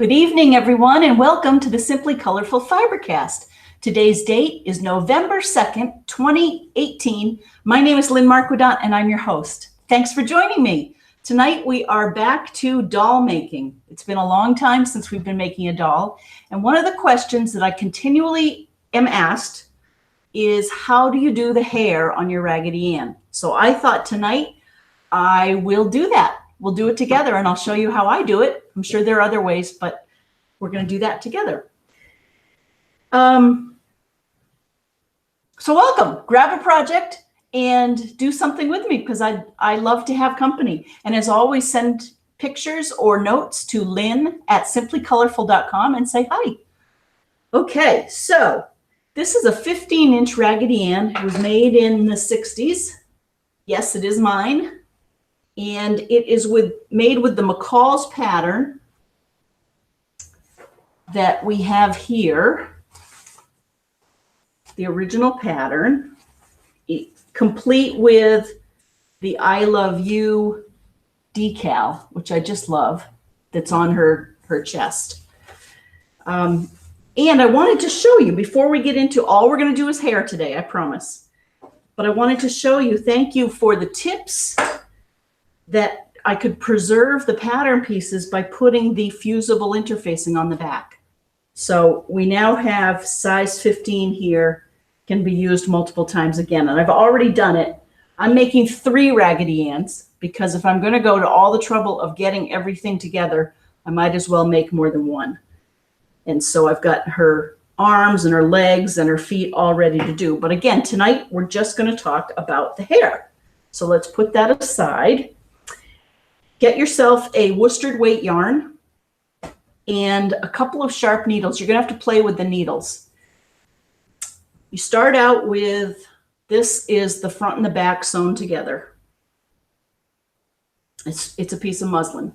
Good evening, everyone, and welcome to the Simply Colorful FiberCast. Today's date is November 2nd, 2018. My name is Lynn and I'm your host. Thanks for joining me. Tonight we are back to doll making. It's been a long time since we've been making a doll, and one of the questions that I continually am asked is, how do you do the hair on your Raggedy Ann? So I thought tonight I will do that. We'll do it together and I'll show you how I do it. I'm sure there are other ways, but we're going to do that together. So welcome. Grab a project and do something with me because I love to have company. And as always, send pictures or notes to Lynn at simplycolorful.com and say hi. Okay, so this is a 15-inch Raggedy Ann. It was made in the 60s. Yes, it is mine. And it is made with the McCall's pattern that we have here, the original pattern, complete with the I Love You decal, which I just love, that's on her chest. And I wanted to show you, before we get into, all we're going to do is hair today, I promise. But I wanted to show you, thank you for the tips that I could preserve the pattern pieces by putting the fusible interfacing on the back. So we now have size 15 here, can be used multiple times again. And I've already done it. I'm making 3 Raggedy Anns because if I'm going to go to all the trouble of getting everything together, I might as well make more than one. And so I've got her arms and her legs and her feet all ready to do. But again, tonight we're just going to talk about the hair. So let's put that aside. Get yourself a worsted weight yarn and a couple of sharp needles. You're going to have to play with the needles. You start out with, this is the front and the back sewn together. It's a piece of muslin.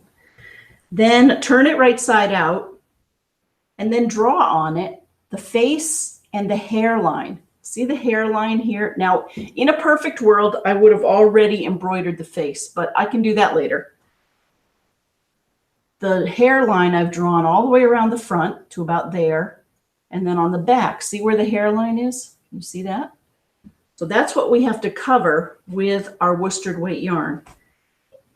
Then turn it right side out and then draw on it the face and the hairline. See the hairline here? Now, in a perfect world, I would have already embroidered the face, but I can do that later. The hairline I've drawn all the way around the front to about there. And then on the back, see where the hairline is? You see that? So that's what we have to cover with our worsted weight yarn.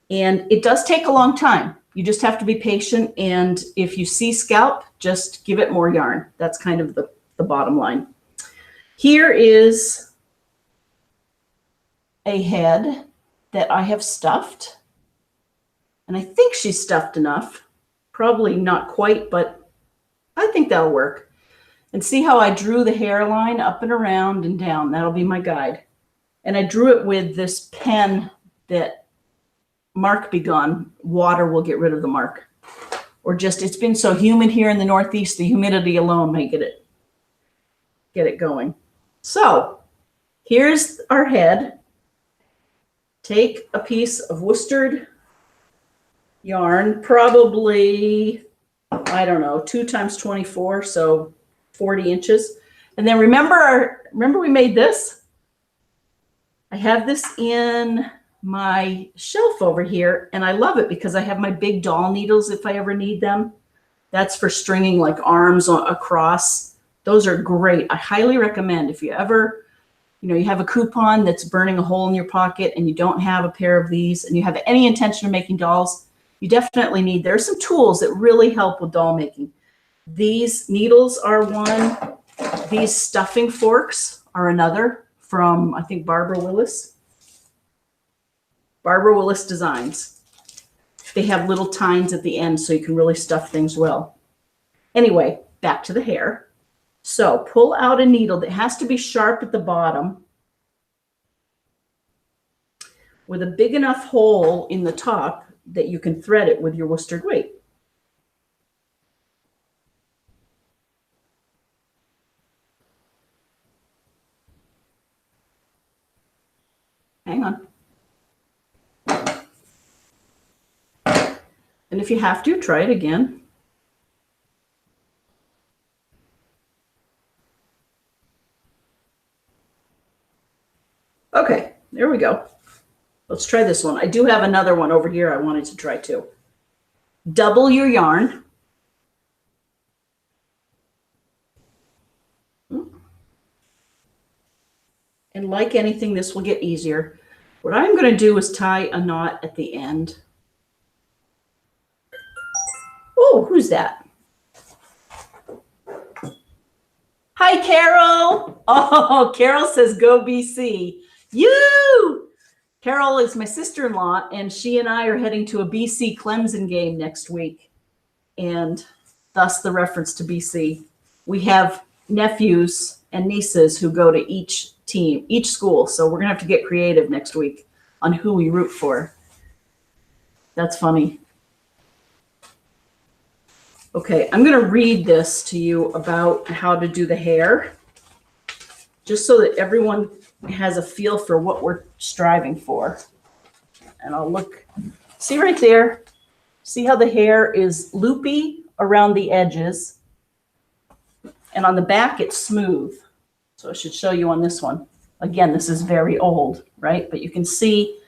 And it does take a long time. You just have to be patient. And if you see scalp, just give it more yarn. That's kind of the bottom line. Here is a head that I have stuffed. And I think she's stuffed enough. Probably not quite, but I think that'll work. And see how I drew the hairline up and around and down. That'll be my guide. And I drew it with this pen that mark be gone. Water will get rid of the mark. Or just, it's been so humid here in the Northeast, the humidity alone may get it going. So here's our head. Take a piece of worsted yarn, probably, I don't know, 2 times 24, so 40 inches. And then remember we made this? I have this in my shelf over here, and I love it because I have my big doll needles if I ever need them. That's for stringing like arms across. Those are great. I highly recommend if you ever, you have a coupon that's burning a hole in your pocket and you don't have a pair of these and you have any intention of making dolls, you definitely need, there are some tools that really help with doll making. These needles are one. These stuffing forks are another from, I think, Barbara Willis. Barbara Willis Designs. They have little tines at the end so you can really stuff things well. Anyway, back to the hair. So pull out a needle that has to be sharp at the bottom with a big enough hole in the top that you can thread it with your worsted weight. Hang on. And if you have to, try it again. Okay, there we go. Let's try this one. I do have another one over here I wanted to try too. Double your yarn And like anything, this will get easier. What I'm going to do is tie a knot at the end. Oh, who's that? Hi, Carol. Oh, Carol says go BC. You! Carol is my sister-in-law, and she and I are heading to a BC Clemson game next week, and thus the reference to BC. We have nephews and nieces who go to each team, each school, so we're going to have to get creative next week on who we root for. That's funny. Okay, I'm going to read this to you about how to do the hair, just so that everyone has a feel for what we're striving for. And I'll look, see right there, see how the hair is loopy around the edges, and on the back it's smooth. So I should show you on this one. Again, this is very old, right? But you can see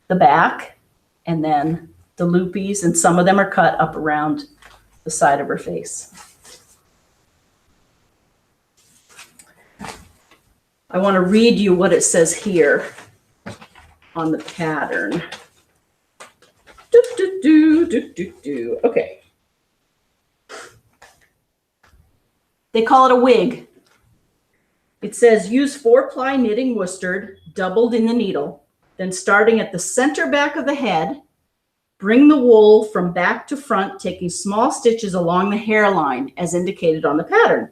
the back and then the loopies, and some of them are cut up around the side of her face. I want to read you what it says here on the pattern. Okay. They call it a wig. It says use 4-ply knitting worsted doubled in the needle. Then starting at the center back of the head, bring the wool from back to front, taking small stitches along the hairline as indicated on the pattern.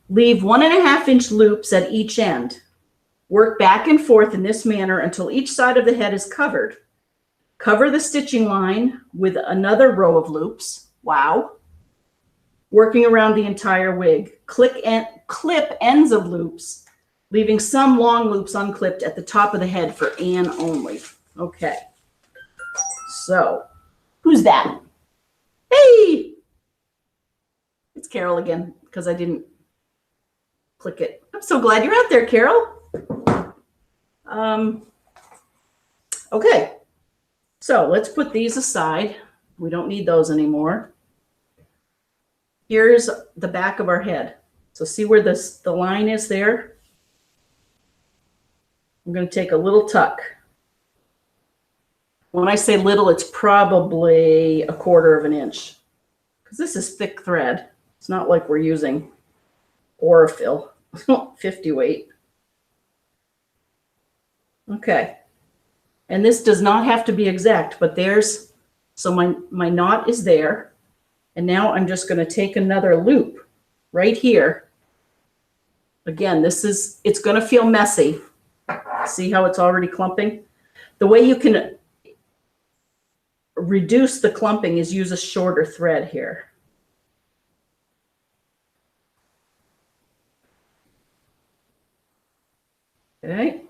Leave 1.5-inch loops at each end. Work back and forth in this manner until each side of the head is covered. Cover the stitching line with another row of loops. Wow. Working around the entire wig. Clip ends of loops, leaving some long loops unclipped at the top of the head for Ann only. Okay. So, who's that? Hey! It's Carol again, because I didn't click it. I'm so glad you're out there, Carol. Okay. So, let's put these aside. We don't need those anymore. Here's the back of our head. So see where the line is there? I'm going to take a little tuck. When I say little, it's probably 1/4 inch, because this is thick thread. It's not like we're using Orifil 50 weight. Okay. And this does not have to be exact, but there's, so my knot is there. And now I'm just going to take another loop right here. Again, it's going to feel messy. See how it's already clumping? The way you can reduce the clumping is use a shorter thread here. Okay.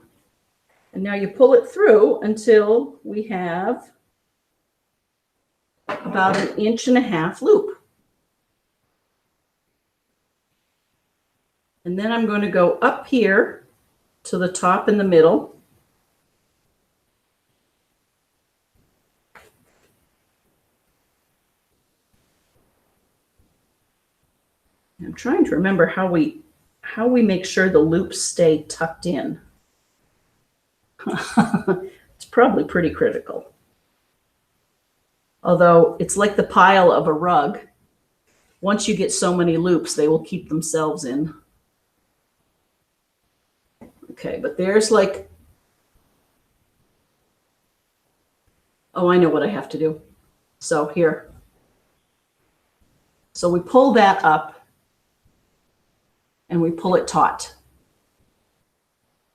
And now you pull it through until we have about 1.5 inch loop. And then I'm going to go up here to the top in the middle. I'm trying to remember how we make sure the loops stay tucked in. It's probably pretty critical. Although it's like the pile of a rug. Once you get so many loops, they will keep themselves in. Okay, but there's like, oh, I know what I have to do. So here. So we pull that up and we pull it taut.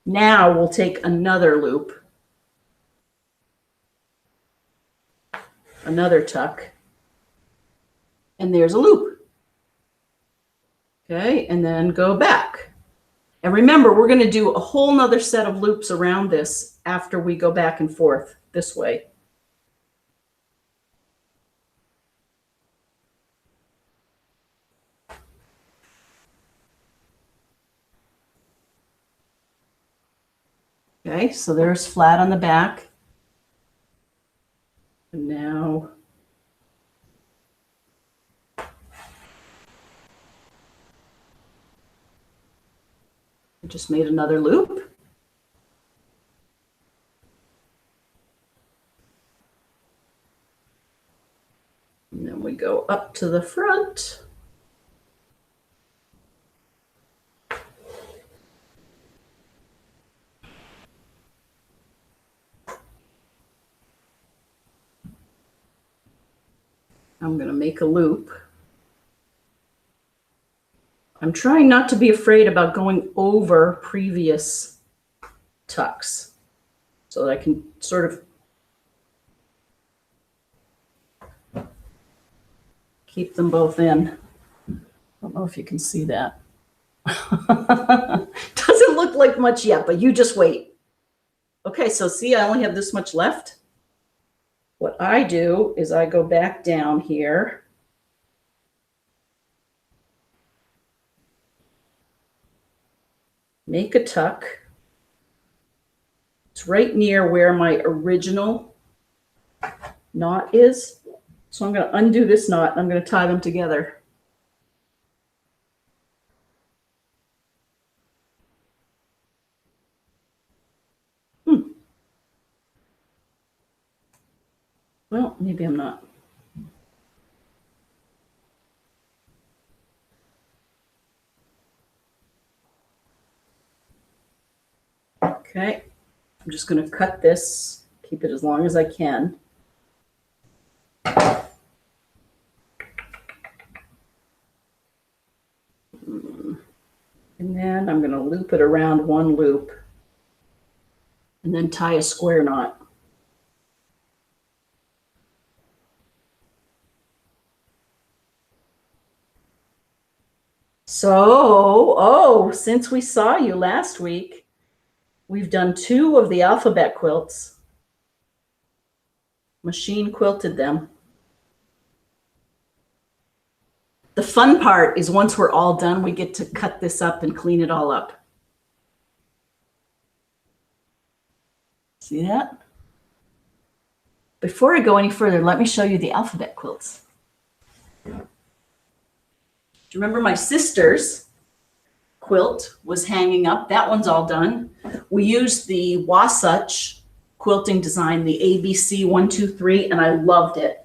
Now we'll take another loop, another tuck, and there's a loop. Okay, and then go back. And remember, we're going to do a whole nother set of loops around this after we go back and forth this way. Okay, so there's flat on the back. And now just made another loop. And then we go up to the front. I'm going to make a loop. I'm trying not to be afraid about going over previous tucks so that I can sort of keep them both in. I don't know if you can see that. Doesn't look like much yet, but you just wait. Okay, so see, I only have this much left. What I do is I go back down here. Make a tuck. It's right near where my original knot is. So I'm going to undo this knot and I'm going to tie them together. Well, maybe I'm not. Okay, I'm just going to cut this, keep it as long as I can. And then I'm going to loop it around one loop and then tie a square knot. So, since we saw you last week, we've done 2 of the alphabet quilts. Machine quilted them. The fun part is once we're all done, we get to cut this up and clean it all up. See that? Before I go any further, let me show you the alphabet quilts. Do you remember my sister's quilt was hanging up? That one's all done. We used the Wasatch quilting design, the ABC 123, and I loved it.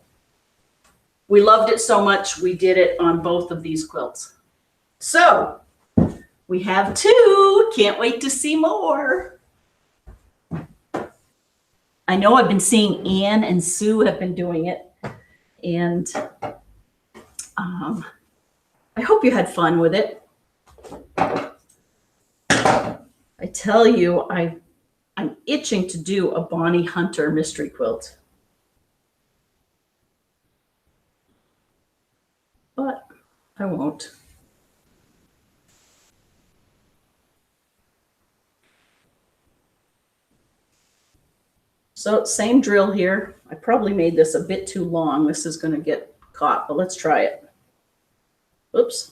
We loved it so much, we did it on both of these quilts. So we have 2. Can't wait to see more. I know I've been seeing Ann and Sue have been doing it, and I hope you had fun with it. I tell you, I'm itching to do a Bonnie Hunter mystery quilt. But I won't. So same drill here. I probably made this a bit too long. This is going to get caught, but let's try it. Oops.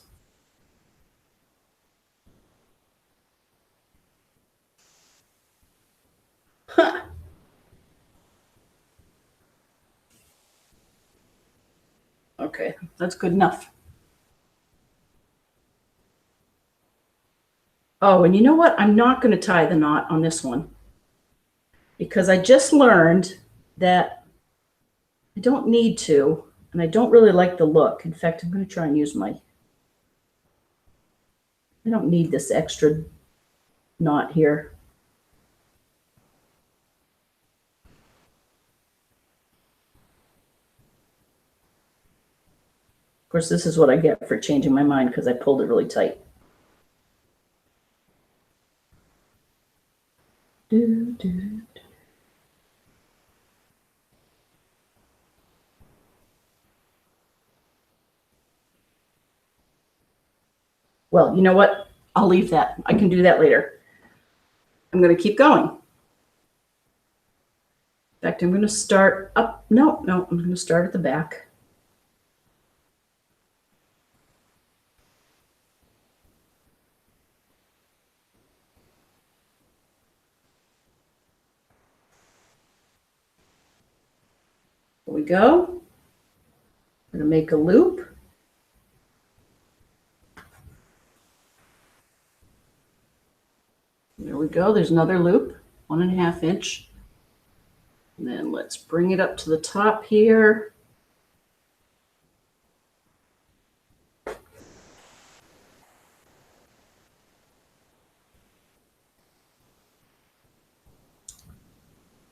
Huh. Okay, that's good enough. Oh, and you know what? I'm not going to tie the knot on this one because I just learned that I don't need to, and I don't really like the look. In fact, I'm going to try and use I don't need this extra knot here. Of course, this is what I get for changing my mind because I pulled it really tight. Well, you know what? I'll leave that. I can do that later. I'm going to keep going. In fact, I'm going to start up. No, I'm going to start at the back. Here we go. I'm going to make a loop. go. There's another loop, 1.5 inch. And then let's bring it up to the top here.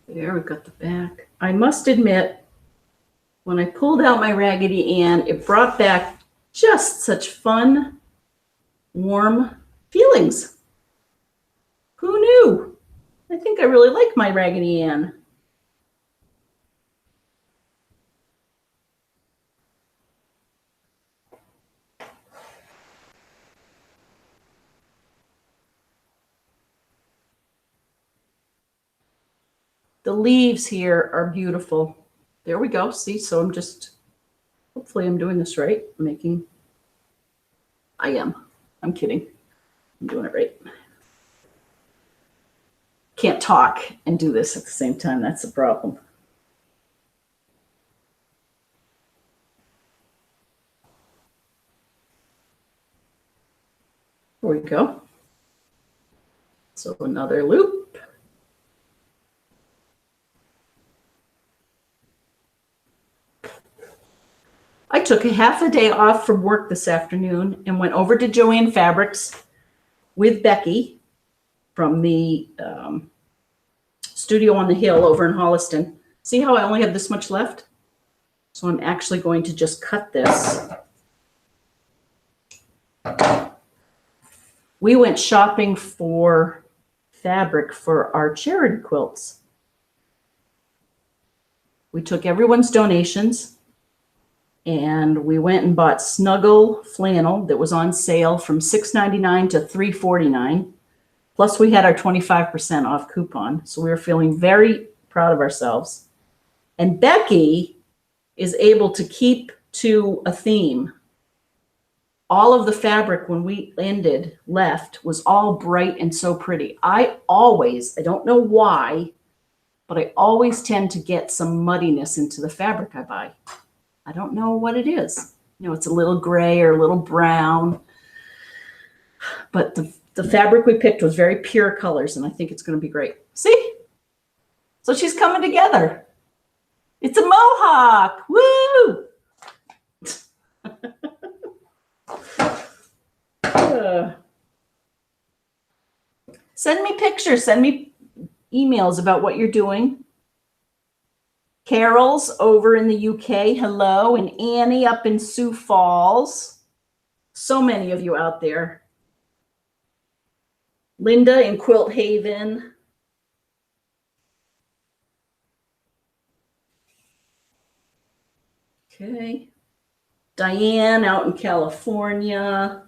There, we've got the back. I must admit, when I pulled out my Raggedy Ann, it brought back just such fun, warm feelings. Who knew? I think I really like my Raggedy Ann. The leaves here are beautiful. There we go. See, so I'm just, hopefully I'm doing this right. I am. I'm kidding. I'm doing it right. Can't talk and do this at the same time. That's the problem. There we go. So another loop. I took a half a day off from work this afternoon and went over to Joann Fabrics with Becky from the studio on the hill over in Holliston. See how I only have this much left? So I'm actually going to just cut this. We went shopping for fabric for our charity quilts. We took everyone's donations and we went and bought Snuggle flannel that was on sale from $6.99 to $3.49. Plus we had our 25% off coupon. So we were feeling very proud of ourselves. And Becky is able to keep to a theme. All of the fabric when we left was all bright and so pretty. I don't know why, but I always tend to get some muddiness into the fabric I buy. I don't know what it is. You know, it's a little gray or a little brown. But the fabric we picked was very pure colors, and I think it's going to be great. See? So she's coming together. It's a mohawk. Woo! Send me pictures. Send me emails about what you're doing. Carol's over in the UK. Hello. And Annie up in Sioux Falls. So many of you out there. Linda in Quilt Haven. Okay. Diane out in California.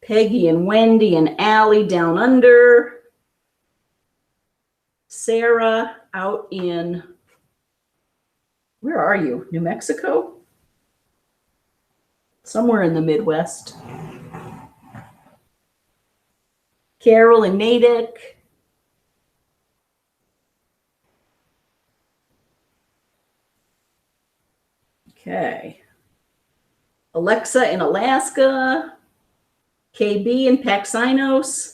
Peggy and Wendy and Allie down under. Sarah out in, where are you? New Mexico? Somewhere in the Midwest. Carol in Natick. Okay. Alexa in Alaska. KB in Paxinos.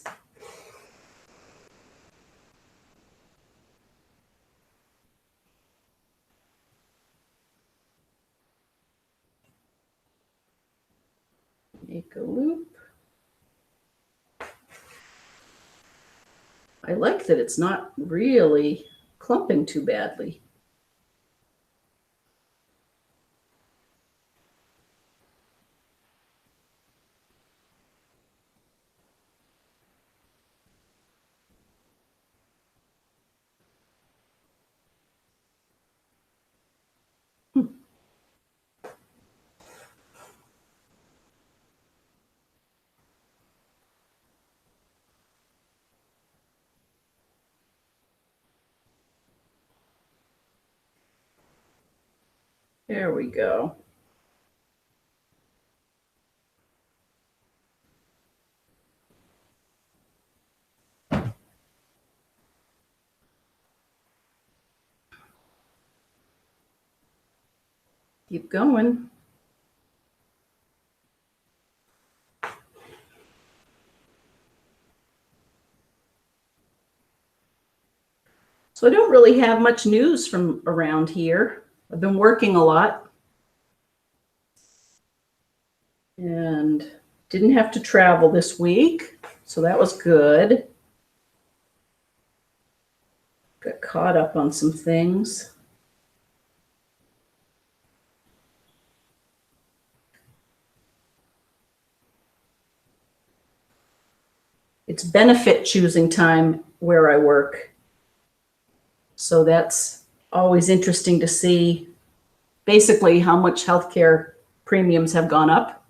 Make a loop. I like that it's not really clumping too badly. There we go. Keep going. So I don't really have much news from around here. I've been working a lot and didn't have to travel this week, so that was good. Got caught up on some things. It's benefit choosing time where I work. So that's always interesting to see basically how much healthcare premiums have gone up.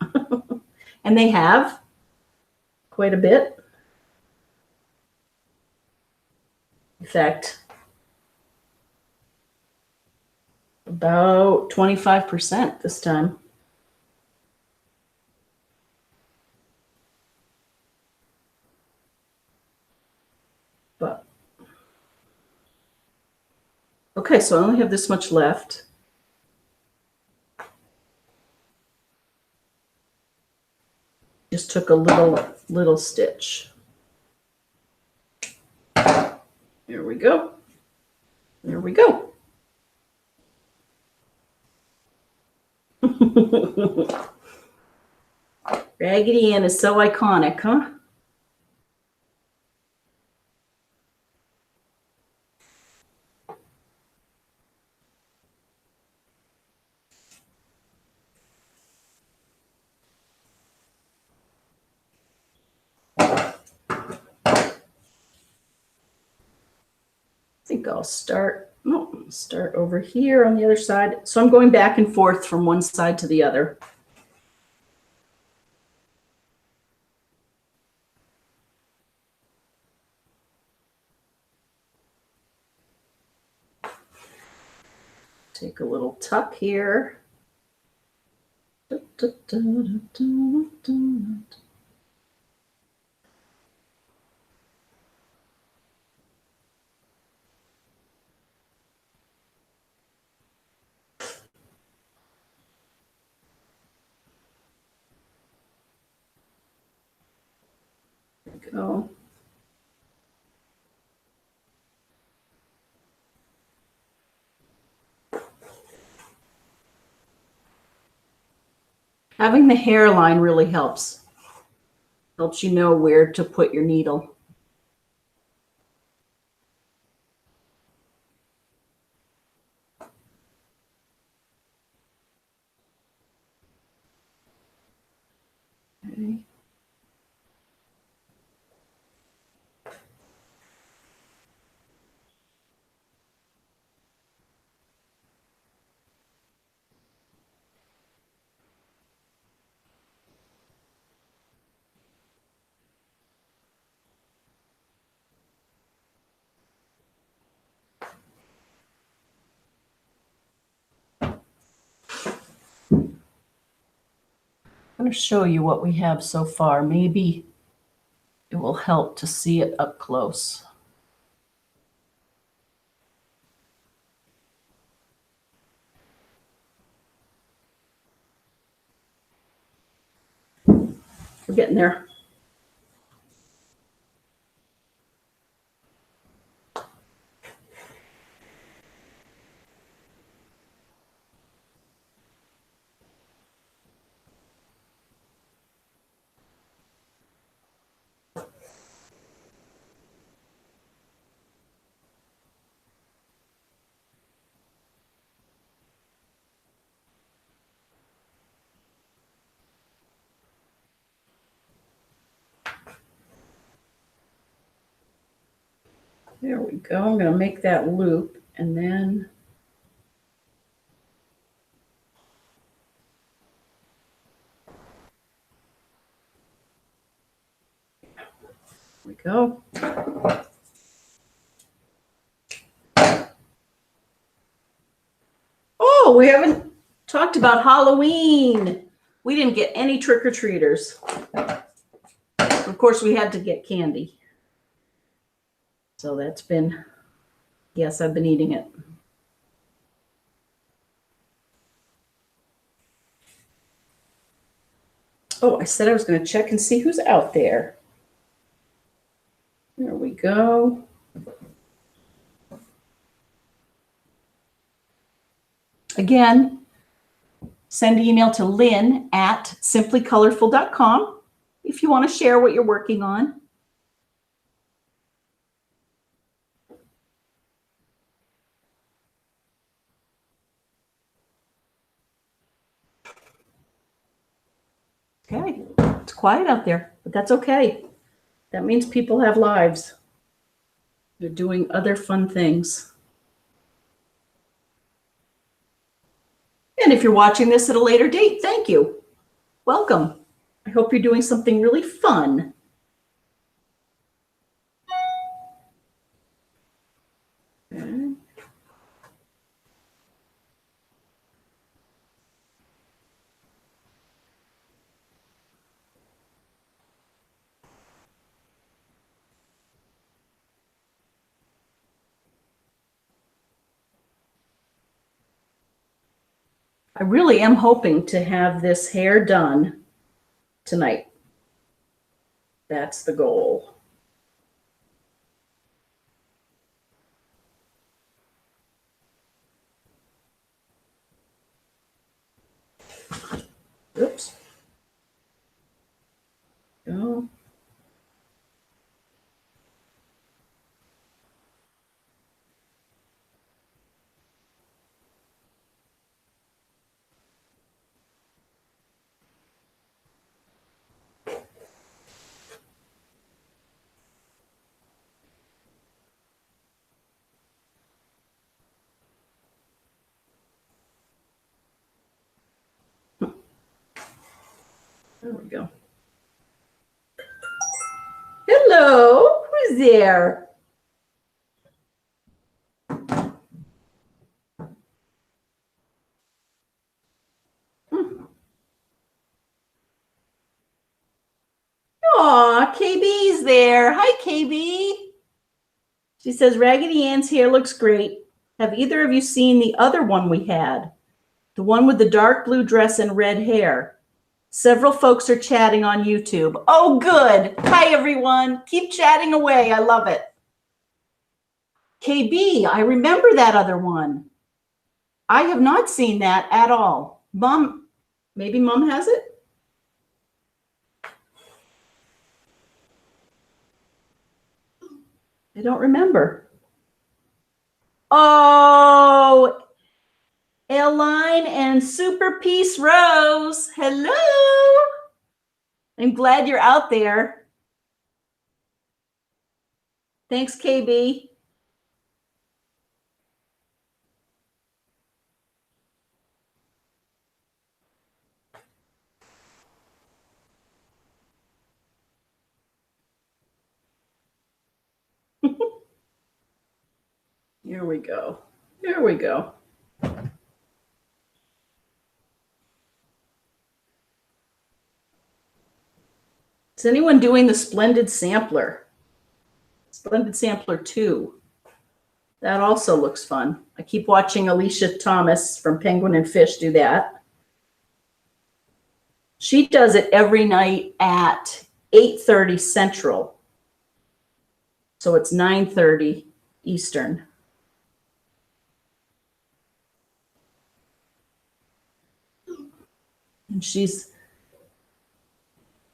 And they have quite a bit. In fact, about 25% this time. But okay, so I only have this much left. Just took a little stitch. There we go. There we go. Raggedy Ann is so iconic, huh? I think I'll start over here on the other side. So I'm going back and forth from one side to the other. Take a little tuck here. Go. Having the hairline really helps. Helps you know where to put your needle. Okay. I'm going to show you what we have so far. Maybe it will help to see it up close. We're getting there. There we go. I'm going to make that loop and then there we go. Oh, we haven't talked about Halloween. We didn't get any trick-or-treaters. Of course, we had to get candy. So that's been, yes, I've been eating it. Oh, I said I was going to check and see who's out there. There we go. Again, send an email to Lynn at simplycolorful.com if you want to share what you're working on. Okay, it's quiet out there, but that's okay. That means people have lives. They're doing other fun things. And if you're watching this at a later date, thank you. Welcome. I hope you're doing something really fun. Okay. I really am hoping to have this hair done tonight. That's the goal. Oops. Go. There we go. Hello, who's there? Aw, KB's there. Hi, KB. She says, Raggedy Ann's hair looks great. Have either of you seen the other one we had? The one with the dark blue dress and red hair. Several folks are chatting on YouTube. Oh, good. Hi, everyone. Keep chatting away. I love it. KB, I remember that other one. I have not seen that at all. Mom, maybe Mom has it? I don't remember. Oh, Aline and Super Peace Rose. Hello. I'm glad you're out there. Thanks, KB. Here we go. Here we go. Is anyone doing the Splendid Sampler? Splendid Sampler 2. That also looks fun. I keep watching Alicia Thomas from Penguin and Fish do that. She does it every night at 8:30 Central. So it's 9:30 Eastern. And she's,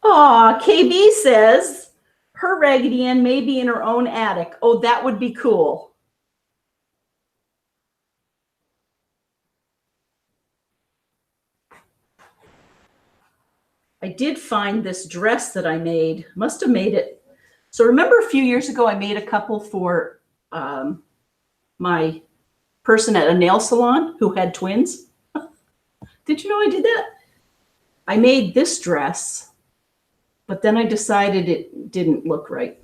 KB says her Raggedy Ann may be in her own attic. Oh, that would be cool. I did find this dress that I made. Must have made it. So remember a few years ago, I made a couple for my person at a nail salon who had twins. Did you know I did that? I made this dress, but then I decided it didn't look right.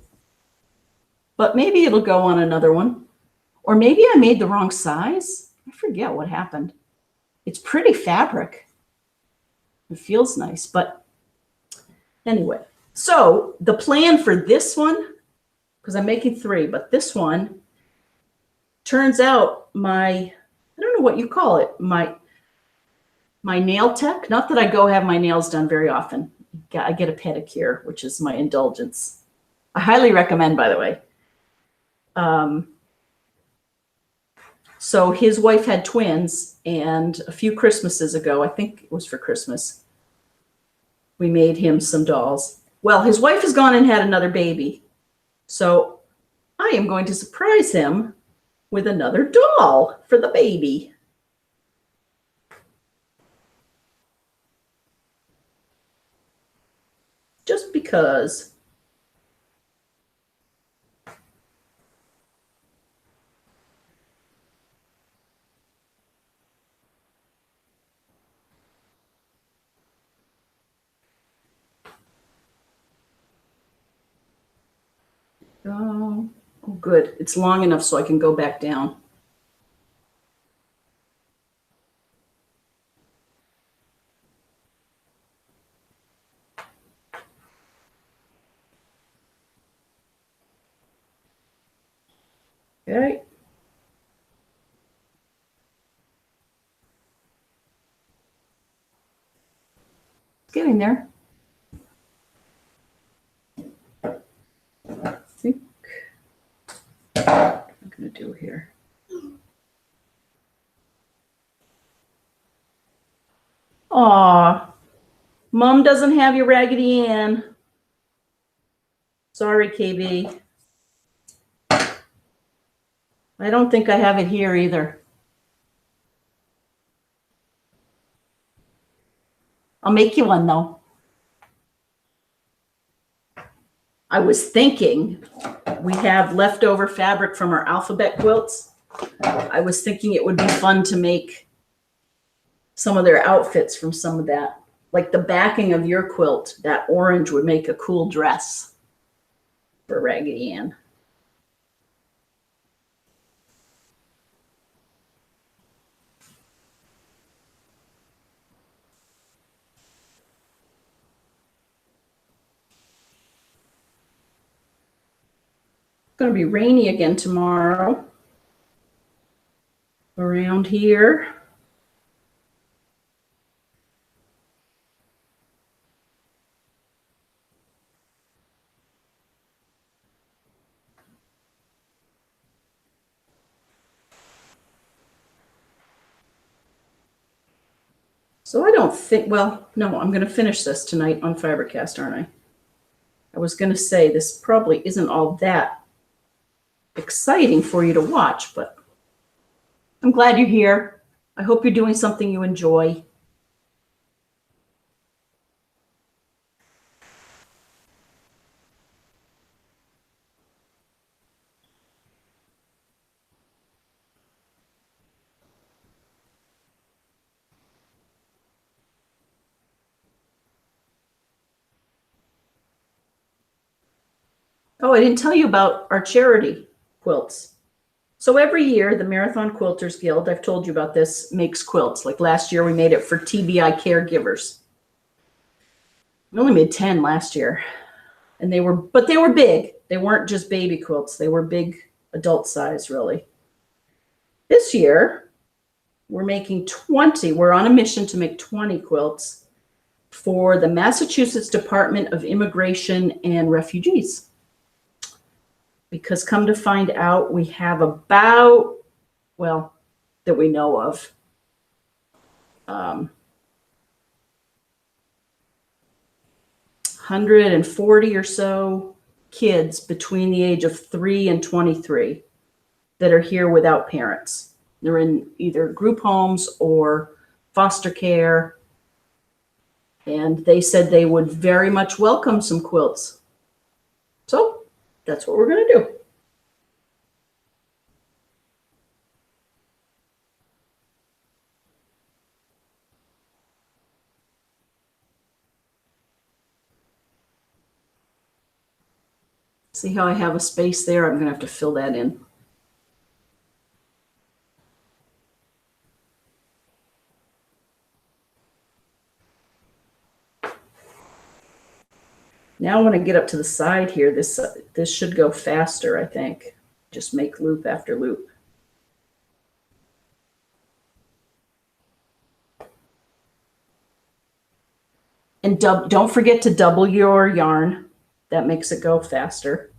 But maybe it'll go on another one. Or maybe I made the wrong size. I forget what happened. It's pretty fabric. It feels nice, but anyway. So the plan for this one, because I'm making 3, but this one turns out I don't know what you call it, my nail tech, not that I go have my nails done very often. I get a pedicure, which is my indulgence. I highly recommend, by the way. So his wife had twins, and a few Christmases ago, I think it was for Christmas, we made him some dolls. Well, his wife has gone and had another baby. So I am going to surprise him with another doll for the baby. Just because. Oh, good. It's long enough so I can go back down. Okay. It's getting there. I think what I'm going to do here. Aw, Mom doesn't have your Raggedy Ann. Sorry, KB. I don't think I have it here either. I'll make you one, though. I was thinking we have leftover fabric from our alphabet quilts. I was thinking it would be fun to make some of their outfits from some of that. Like the backing of your quilt, that orange would make a cool dress for Raggedy Ann. It's going to be rainy again tomorrow around here. So I don't think, well, no, I'm going to finish this tonight on FiberCast, aren't I? I was going to say this probably isn't all that exciting for you to watch, but I'm glad you're here. I hope you're doing something you enjoy. Oh, I didn't tell you about our charity quilts. So every year, the Marathon Quilters Guild, I've told you about this, makes quilts. Like last year, we made it for TBI caregivers. We only made 10 last year. And they were big. They weren't just baby quilts. They were big adult size, really. This year, we're making 20. We're on a mission to make 20 quilts for the Massachusetts Department of Immigration and Refugees. Because come to find out, we have about, well, that we know of, 140 or so kids between the age of 3 and 23 that are here without parents. They're in either group homes or foster care. And they said they would very much welcome some quilts. So that's what we're going to do. See how I have a space there? I'm going to have to fill that in. Now when I get up to the side here, this should go faster, I think. Just make loop after loop. And don't forget to double your yarn. That makes it go faster.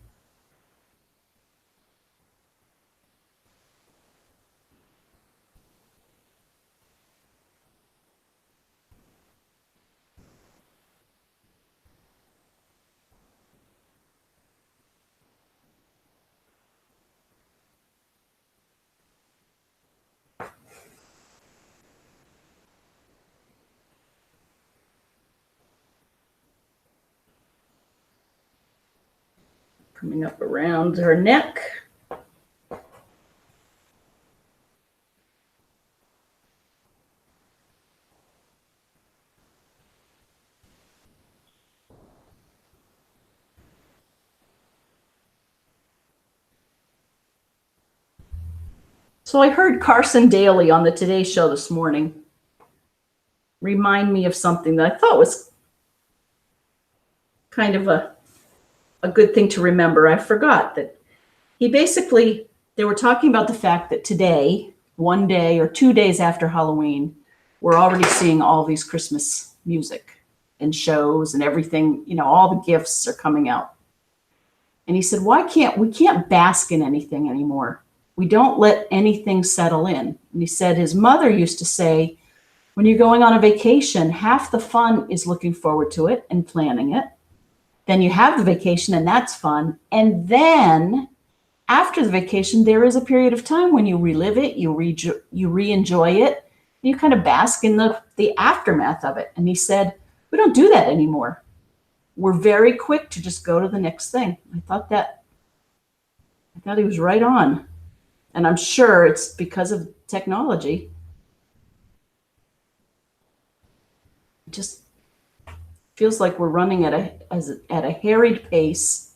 Coming up around her neck. So I heard Carson Daly on the Today Show this morning remind me of something that I thought was kind of a good thing to remember. I forgot that they were talking about the fact that today, one day or 2 days after Halloween, we're already seeing all these Christmas music and shows and everything, all the gifts are coming out. And he said, we can't bask in anything anymore. We don't let anything settle in. And he said his mother used to say, when you're going on a vacation, half the fun is looking forward to it and planning it. Then you have the vacation and that's fun. And then after the vacation, there is a period of time when you relive it, you re-enjoy it, you kind of bask in the aftermath of it. And he said, we don't do that anymore. We're very quick to just go to the next thing. I thought he was right on. And I'm sure it's because of technology. It just feels like we're running at a harried pace.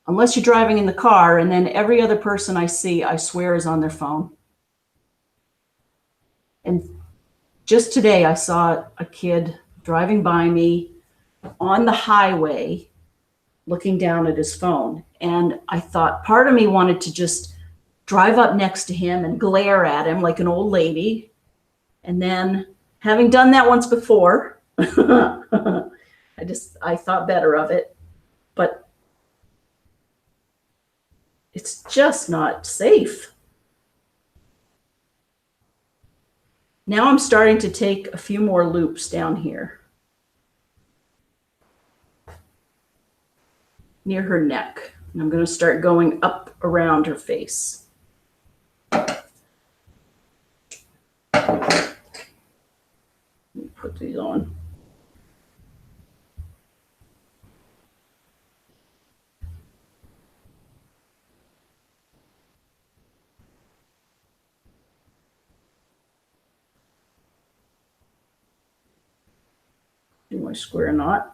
Unless you're driving in the car, and then every other person I see, I swear, is on their phone. And just today, I saw a kid driving by me on the highway, looking down at his phone. And I thought, part of me wanted to just drive up next to him and glare at him like an old lady. And then, having done that once before, I thought better of it. But it's just not safe. Now I'm starting to take a few more loops down here near her neck. And I'm going to start going up around her face. Let me put these on. Do my square knot.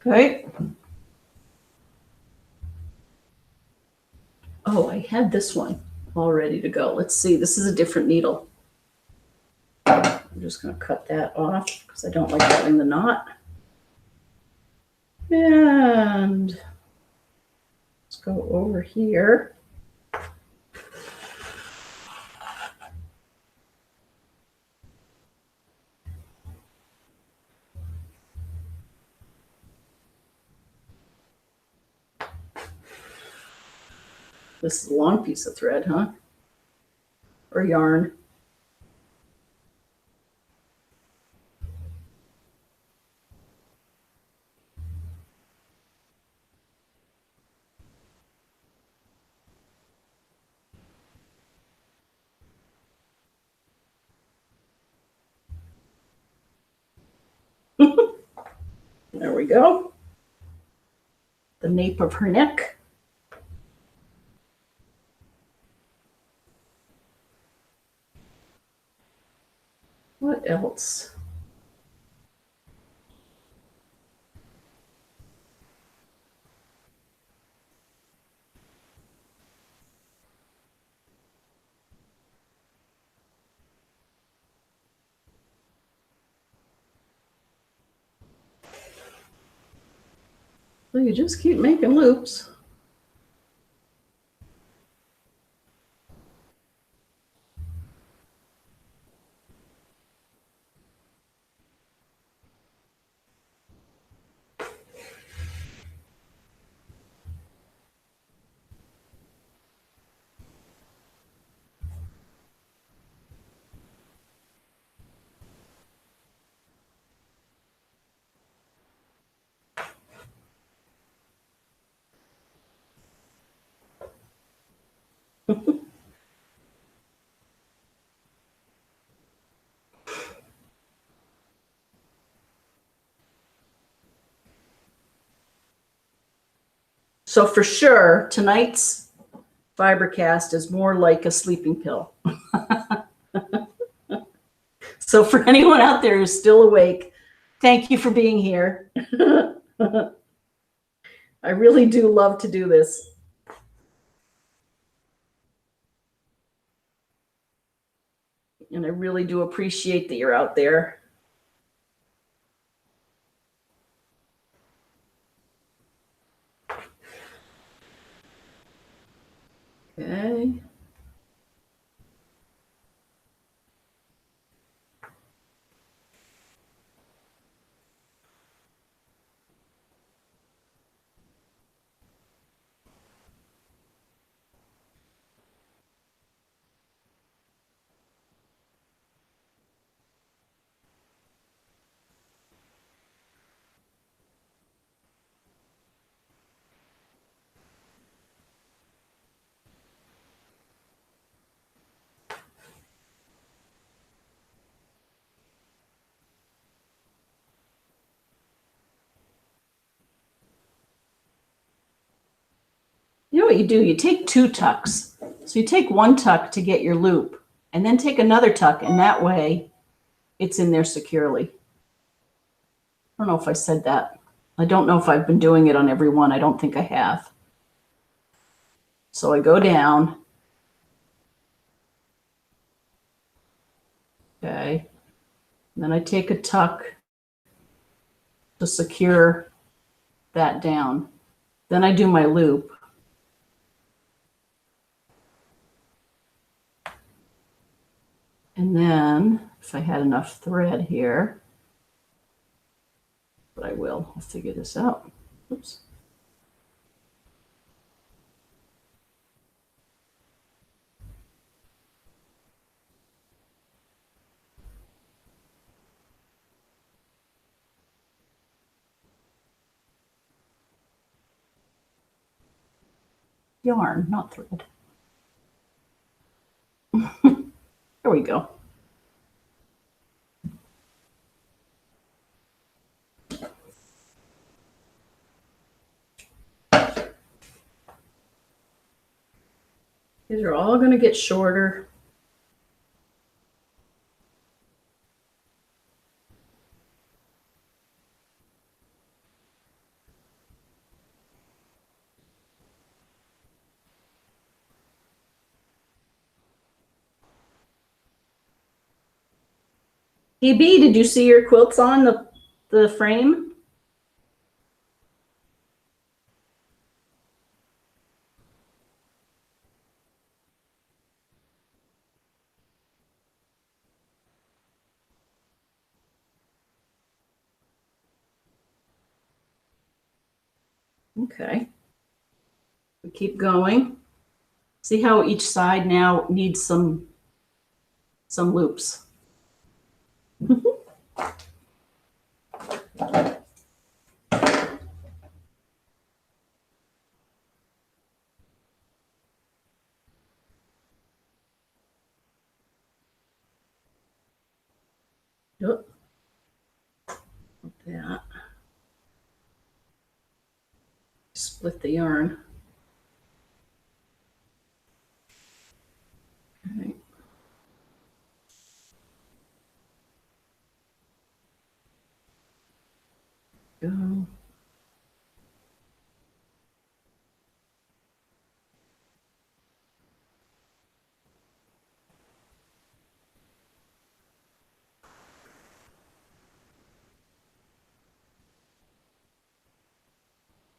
Okay. Oh, I had this one all ready to go. Let's see. This is a different needle. I'm just going to cut that off because I don't like having the knot. And let's go over here. This is a long piece of thread, huh? Or yarn. There we go. The nape of her neck. What else? Well, you just keep making loops. So for sure, tonight's FiberCast is more like a sleeping pill. So for anyone out there who's still awake, thank you for being here. I really do love to do this. And I really do appreciate that you're out there. Okay. You know what you do? You take 2 tucks. So you take 1 tuck to get your loop, and then take another tuck, and that way it's in there securely. I don't know if I said that. I don't know if I've been doing it on every one. I don't think I have. So I go down. Okay. And then I take a tuck to secure that down. Then I do my loop. And then if I had enough thread here, but I will, I'll figure this out. Oops. Yarn, not thread. There we go. These are all going to get shorter. EB, did you see your quilts on the frame? Okay. We keep going. See how each side now needs some loops. Yep. Like that. Split the yarn. Okay. Go.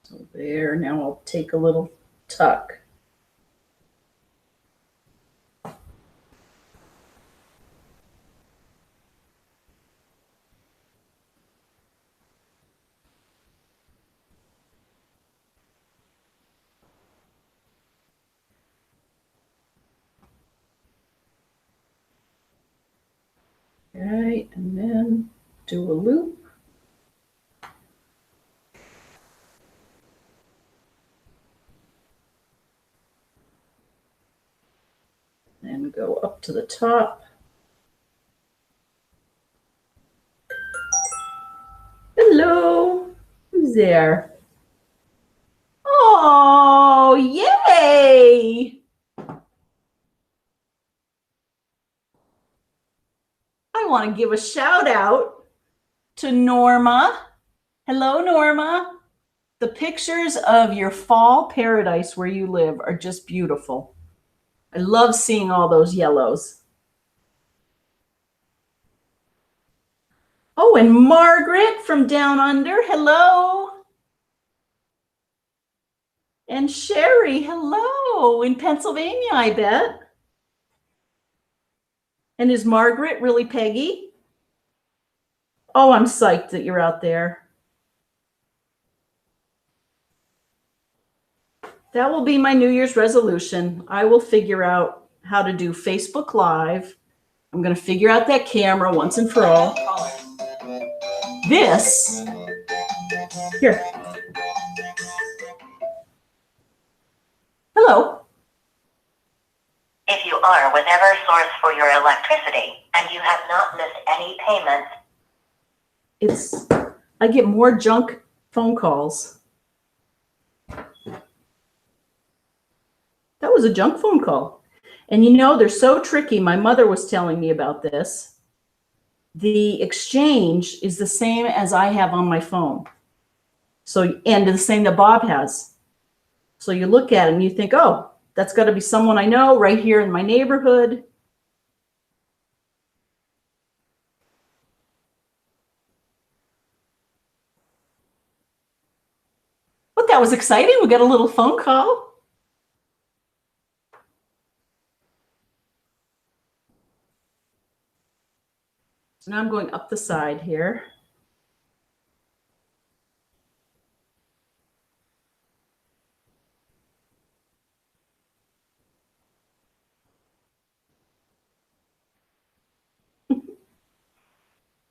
So there, now I'll take a little tuck. Okay, and then do a loop. And go up to the top. Hello, who's there? Oh, Oh, yay! I want to give a shout out to Norma. Hello, Norma. The pictures of your fall paradise where you live are just beautiful. I love seeing all those yellows. Oh, and Margaret from down under, hello. And Sherry, hello, in Pennsylvania, I bet. And is Margaret really Peggy? Oh, I'm psyched that you're out there. That will be my New Year's resolution. I will figure out how to do Facebook Live. I'm going to figure out that camera once and for all. This, here. Hello. If you are whatever source for your electricity and you have not missed any payments, I get more junk phone calls. That was a junk phone call. And you know, they're so tricky. My mother was telling me about this. The exchange is the same as I have on my phone. So, and the same that Bob has. So you look at it and you think, oh, that's got to be someone I know right here in my neighborhood. But that was exciting. We got a little phone call. So now I'm going up the side here.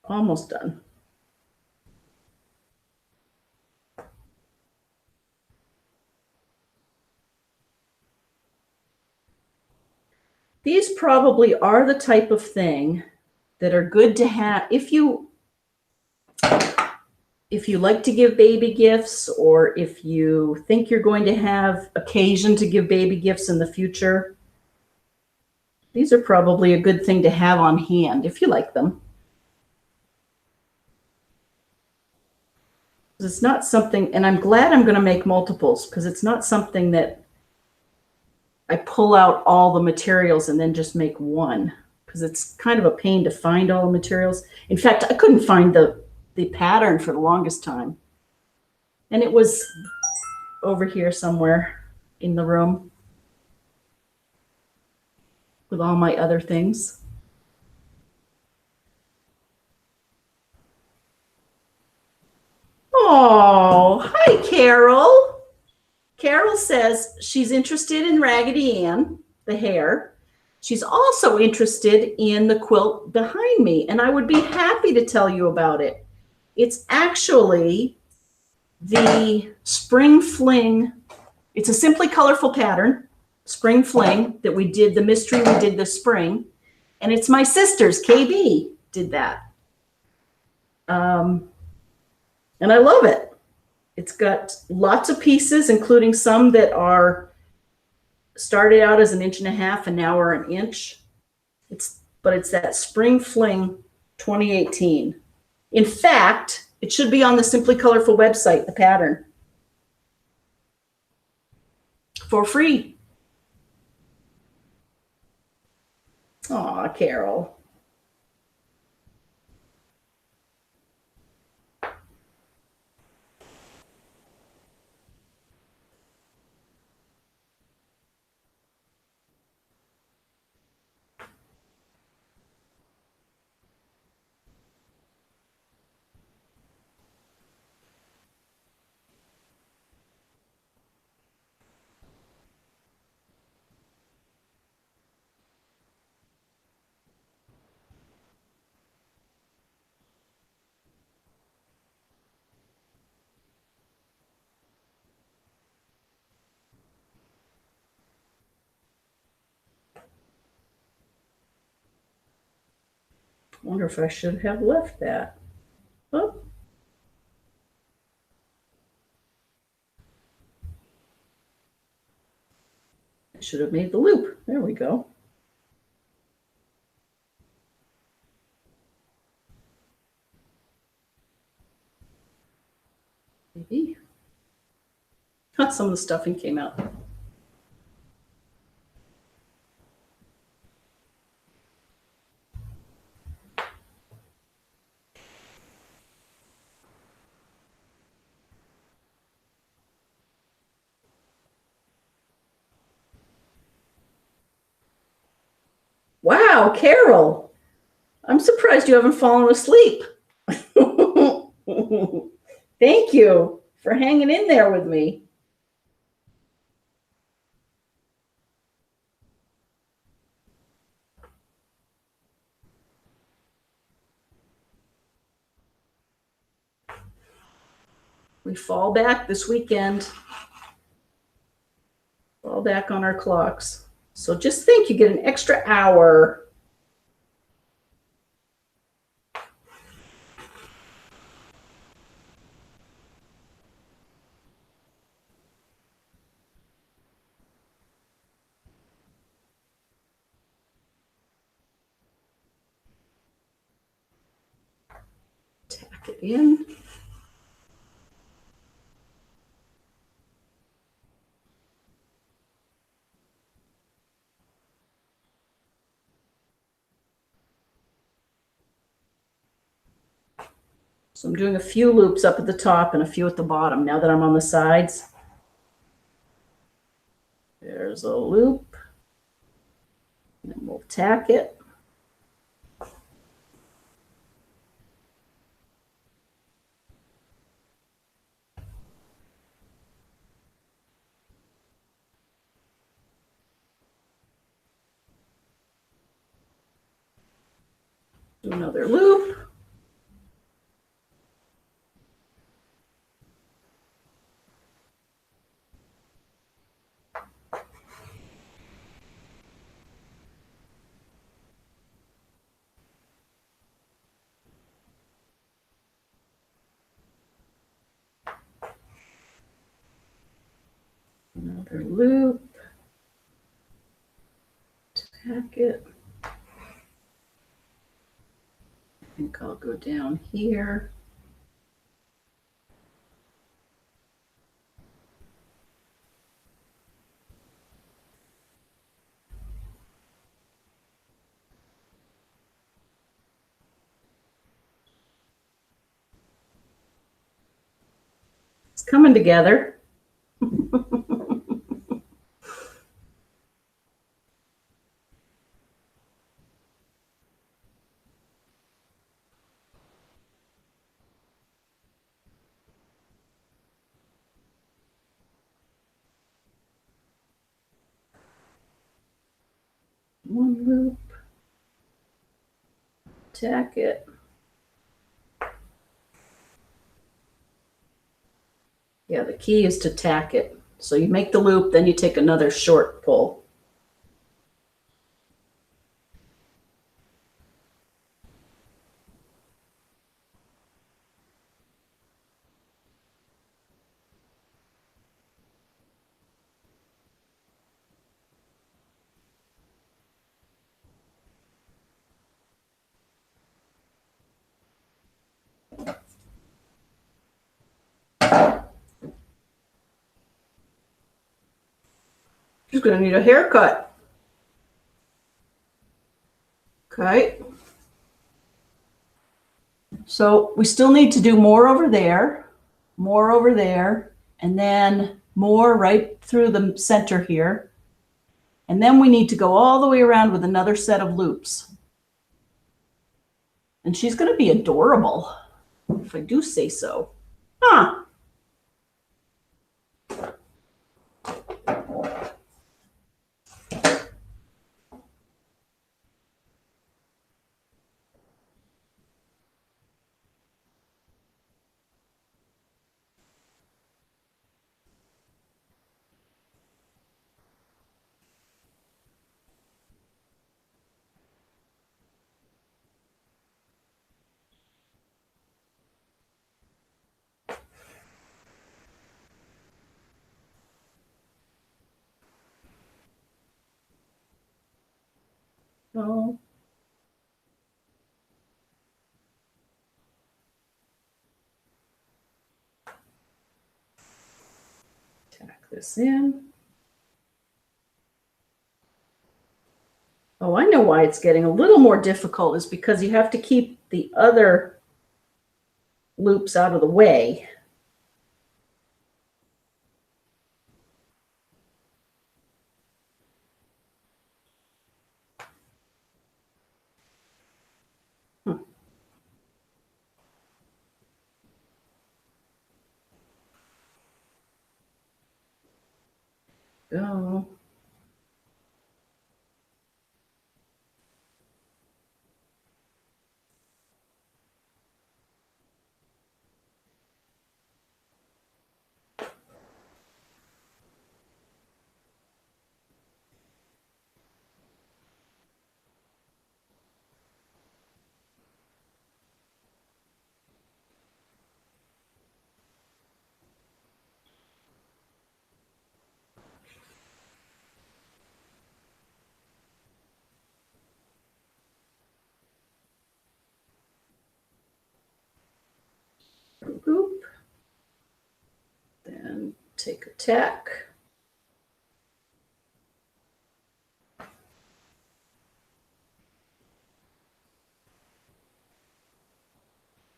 Almost done. These probably are the type of thing that are good to have if you like to give baby gifts, or if you think you're going to have occasion to give baby gifts in the future. These are probably a good thing to have on hand if you like them. It's not something, and I'm glad I'm going to make multiples, because it's not something that I pull out all the materials and then just make one, because it's kind of a pain to find all the materials. In fact, I couldn't find the pattern for the longest time. And it was over here somewhere in the room with all my other things. Oh, hi, Carol. Carol says she's interested in Raggedy Ann, the hair. She's also interested in the quilt behind me, and I would be happy to tell you about it. It's actually the Spring Fling. It's a Simply Colorful pattern, Spring Fling, that we did, the mystery we did this spring. And it's my sister's, KB, did that. And I love it. It's got lots of pieces, including some that are started out as 1.5 inches and now are 1 inch. But it's that Spring Fling 2018. In fact, it should be on the Simply Colorful website, the pattern, for free. Aw, Carol. Wonder if I should have left that. Oh. should have made the loop. There we go. Maybe. Some of the stuffing came out. Wow, Carol, I'm surprised you haven't fallen asleep. Thank you for hanging in there with me. We fall back this weekend. Fall back on our clocks. So just think, you get an extra hour. Tack it in. So I'm doing a few loops up at the top and a few at the bottom now that I'm on the sides. There's a loop. And then we'll tack it. Do another loop. Another loop. Tack it. I think I'll go down here. It's coming together. One loop. Tack it. Yeah, the key is to tack it. So you make the loop, then you take another short pull. She's going to need a haircut. Okay. So we still need to do more over there, and then more right through the center here. And then we need to go all the way around with another set of loops. And she's going to be adorable, if I do say so. Huh. go. Tack this in. Oh, I know why it's getting a little more difficult is because you have to keep the other loops out of the way. Go. Loop. Then take a tack.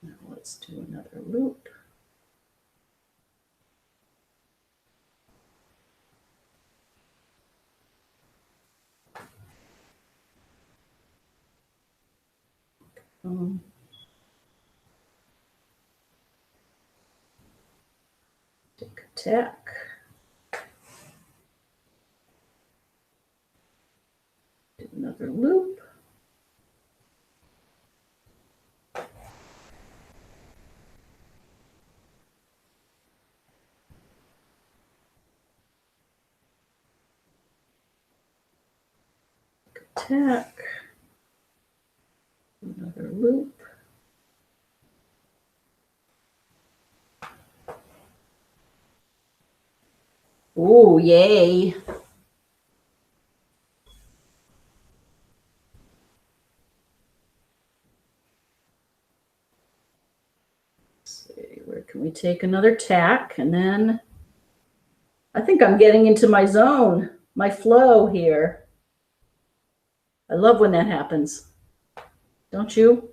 Now let's do another loop. Take a tack. Do another loop. Tack. Another loop. Oh, yay. Let's see, where can we take another tack? And then I think I'm getting into my zone, my flow here. I love when that happens. Don't you?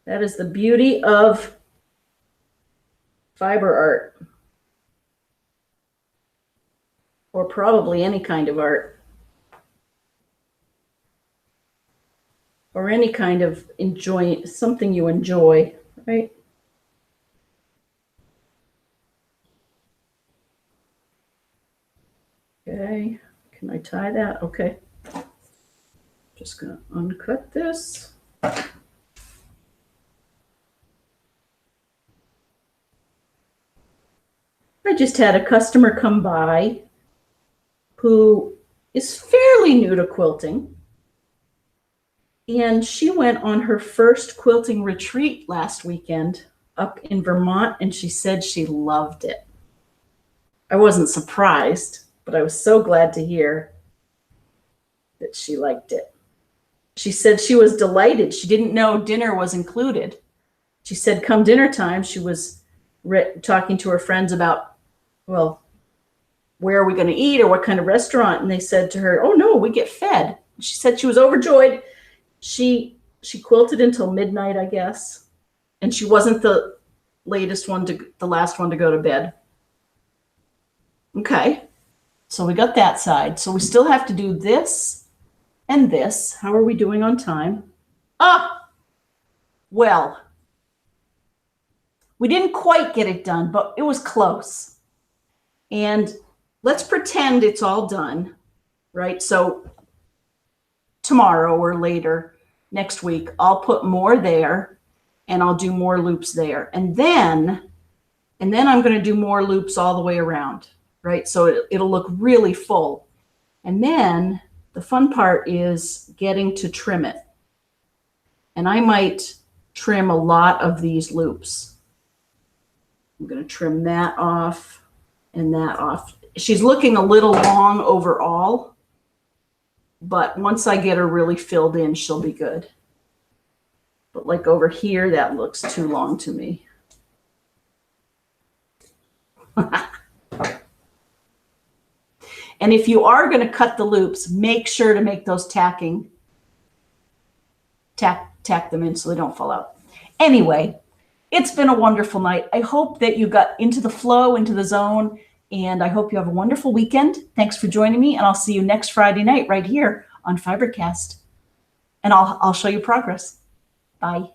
That is the beauty of fiber art. Or probably any kind of art. Or any kind of something you enjoy, right? Okay, can I tie that? Okay. Just gonna uncut this. I just had a customer come by who is fairly new to quilting. And she went on her first quilting retreat last weekend up in Vermont, and she said she loved it. I wasn't surprised, but I was so glad to hear that she liked it. She said she was delighted. She didn't know dinner was included. She said come dinner time, she was talking to her friends about, well, where are we going to eat or what kind of restaurant? And they said to her, oh no, we get fed. She said she was overjoyed. She quilted until midnight, I guess. And she wasn't the last one to go to bed. Okay. So we got that side. So we still have to do this and this. How are we doing on time? Well, we didn't quite get it done, but it was close. And let's pretend it's all done, right? So tomorrow or later, next week, I'll put more there and I'll do more loops there. And then I'm going to do more loops all the way around, right? So it'll look really full. And then the fun part is getting to trim it. And I might trim a lot of these loops. I'm going to trim that off and that off. She's looking a little long overall. But once I get her really filled in, she'll be good. But like over here, that looks too long to me. And if you are going to cut the loops, make sure to make those tack them in so they don't fall out. Anyway, it's been a wonderful night. I hope that you got into the flow, into the zone, and I hope you have a wonderful weekend. Thanks for joining me, and I'll see you next Friday night right here on FiberCast. And I'll show you progress. Bye.